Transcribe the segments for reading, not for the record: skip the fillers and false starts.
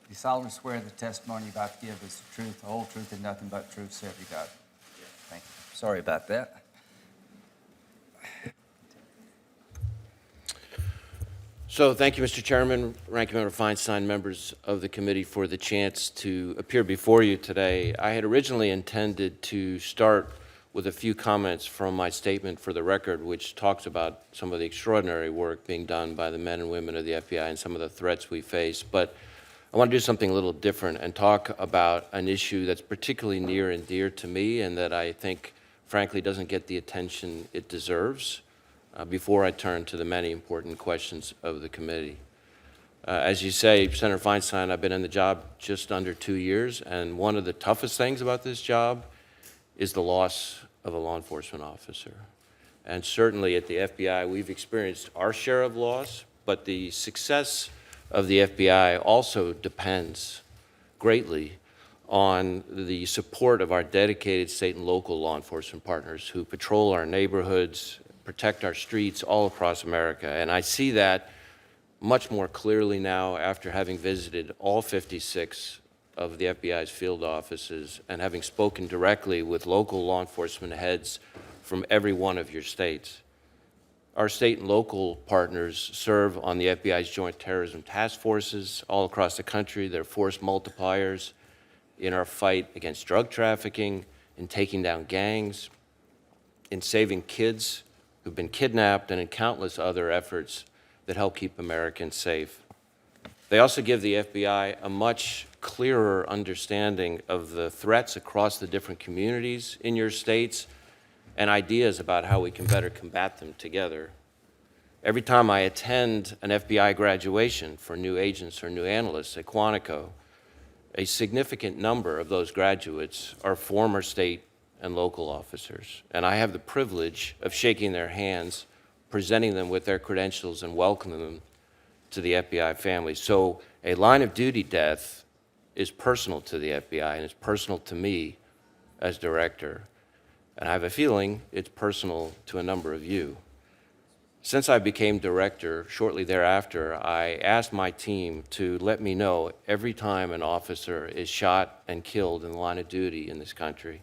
Do you solemnly swear the testimony you're about to give is the truth, the whole truth, and nothing but truth, so help you God? Yes. Thank you. Sorry about that. So thank you, Mr. Chairman, Ranking Member Feinstein, members of the committee, for the chance to appear before you today. I had originally intended to start with a few comments from my statement for the record, which talks about some of the extraordinary work being done by the men and women of the FBI and some of the threats we face. But I want to do something a little different and talk about an issue that's particularly near and dear to me and that I think, frankly, doesn't get the attention it deserves. Before I turn to the many important questions of the committee. As you say, Senator Feinstein, I've been in the job just under 2 years, and one of the toughest things about this job is the loss of a law enforcement officer. And certainly at the FBI, we've experienced our share of loss, but the success of the FBI also depends greatly on the support of our dedicated state and local law enforcement partners who patrol our neighborhoods, protect our streets all across America. And I see that much more clearly now after having visited all 56 of the FBI's field offices and having spoken directly with local law enforcement heads from every one of your states. Our state and local partners serve on the FBI's joint terrorism task forces all across the country. They're force multipliers in our fight against drug trafficking, in taking down gangs, in saving kids who've been kidnapped, and in countless other efforts that help keep Americans safe. They also give the FBI a much clearer understanding of the threats across the different communities in your states and ideas about how we can better combat them together. Every time I attend an FBI graduation for new agents or new analysts at Quantico, a significant number of those graduates are former state and local officers. And I have the privilege of shaking their hands, presenting them with their credentials, and welcoming them to the FBI family. So a line of duty death is personal to the FBI, and it's personal to me as director. And I have a feeling it's personal to a number of you. Since I became director, shortly thereafter, I asked my team to let me know every time an officer is shot and killed in the line of duty in this country.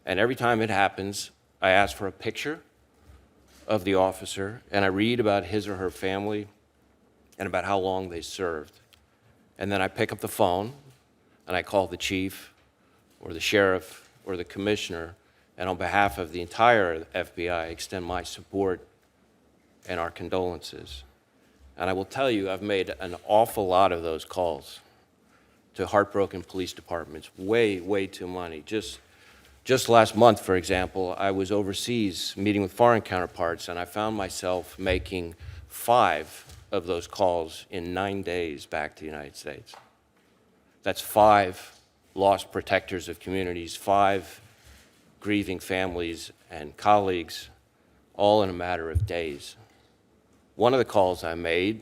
And every time it happens, I ask for a picture of the officer, and I read about his or her family and about how long they served. And then I pick up the phone, and I call the chief or the sheriff or the commissioner, and on behalf of the entire FBI, extend my support and our condolences. And I will tell you, I've made an awful lot of those calls to heartbroken police departments, way too many. Just last month, for example, I was overseas meeting with foreign counterparts, and I found myself making 5 of those calls in 9 days back to the United States. That's 5 lost protectors of communities, 5 grieving families and colleagues, all in a matter of days. One of the calls I made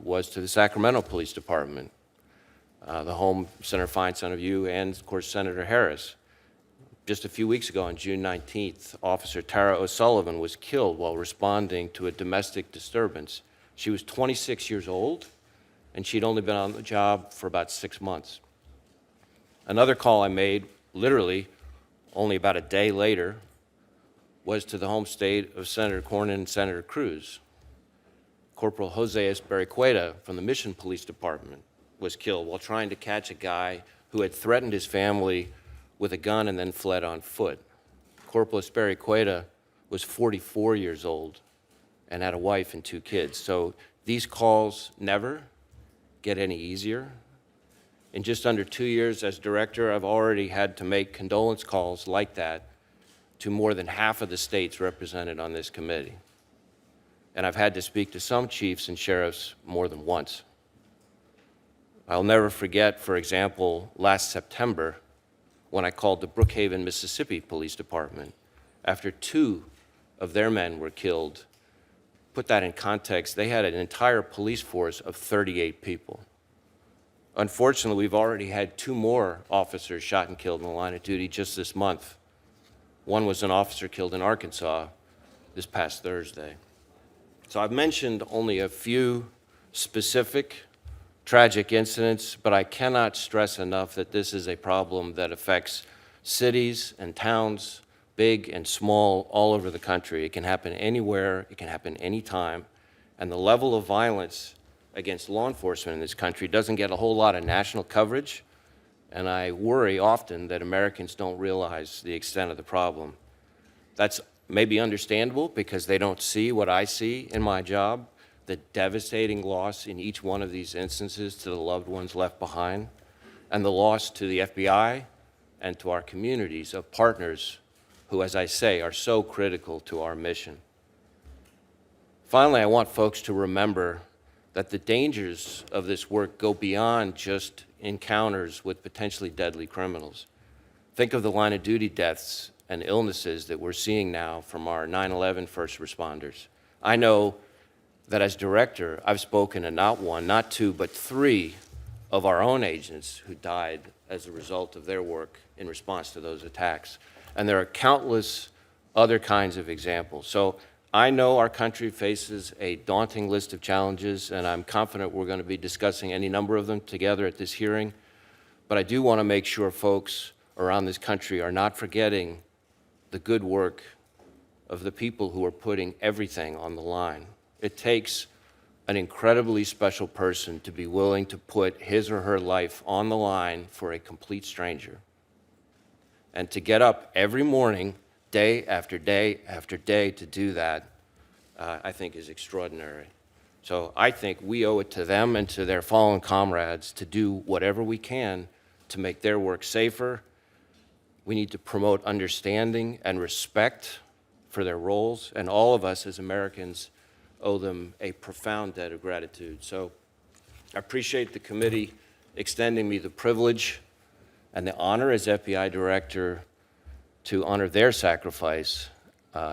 was to the Sacramento Police Department, the home, Senator Feinstein, of you, and of course Senator Harris. Just a few weeks ago, on June 19th, Officer Tara O'Sullivan was killed while responding to a domestic disturbance. She was 26 years old, and she'd only been on the job for about 6 months. Another call I made, literally only about a day later, was to the home state of Senator Cornyn and Senator Cruz. Corporal Jose Espericueta from the Mission Police Department was killed while trying to catch a guy who had threatened his family with a gun and then fled on foot. Corporal Espericueta was 44 years old and had a wife and 2 kids. So these calls never get any easier. In just under 2 years as director, I've already had to make condolence calls like that to more than half of the states represented on this committee. And I've had to speak to some chiefs and sheriffs more than once. I'll never forget, for example, last September, when I called the Brookhaven, Mississippi Police Department after 2 of their men were killed. Put that in context, they had an entire police force of 38 people. Unfortunately, we've already had 2 more officers shot and killed in the line of duty just this month. One was an officer killed in Arkansas this past Thursday. So I've mentioned only a few specific tragic incidents, but I cannot stress enough that this is a problem that affects cities and towns, big and small, all over the country. It can happen anywhere, it can happen anytime, and the level of violence against law enforcement in this country doesn't get a whole lot of national coverage, and I worry often that Americans don't realize the extent of the problem. That's maybe understandable because they don't see what I see in my job, the devastating loss in each one of these instances to the loved ones left behind, and the loss to the FBI and to our communities of partners who, as I say, are so critical to our mission. Finally, I want folks to remember that the dangers of this work go beyond just encounters with potentially deadly criminals. Think of the line of duty deaths and illnesses that we're seeing now from our 9/11 first responders. I know that as director, I've spoken to not one, not two, but 3 of our own agents who died as a result of their work in response to those attacks. And there are countless other kinds of examples. So I know our country faces a daunting list of challenges, and I'm confident we're going to be discussing any number of them together at this hearing. But I do want to make sure folks around this country are not forgetting the good work of the people who are putting everything on the line. It takes an incredibly special person to be willing to put his or her life on the line for a complete stranger. And to get up every morning, day after day after day to do that, I think is extraordinary. So I think we owe it to them and to their fallen comrades to do whatever we can to make their work safer. We need to promote understanding and respect for their roles, and all of us as Americans owe them a profound debt of gratitude. So I appreciate the committee extending me the privilege and the honor as FBI director to honor their sacrifice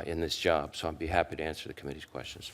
in this job. So I'd be happy to answer the committee's questions.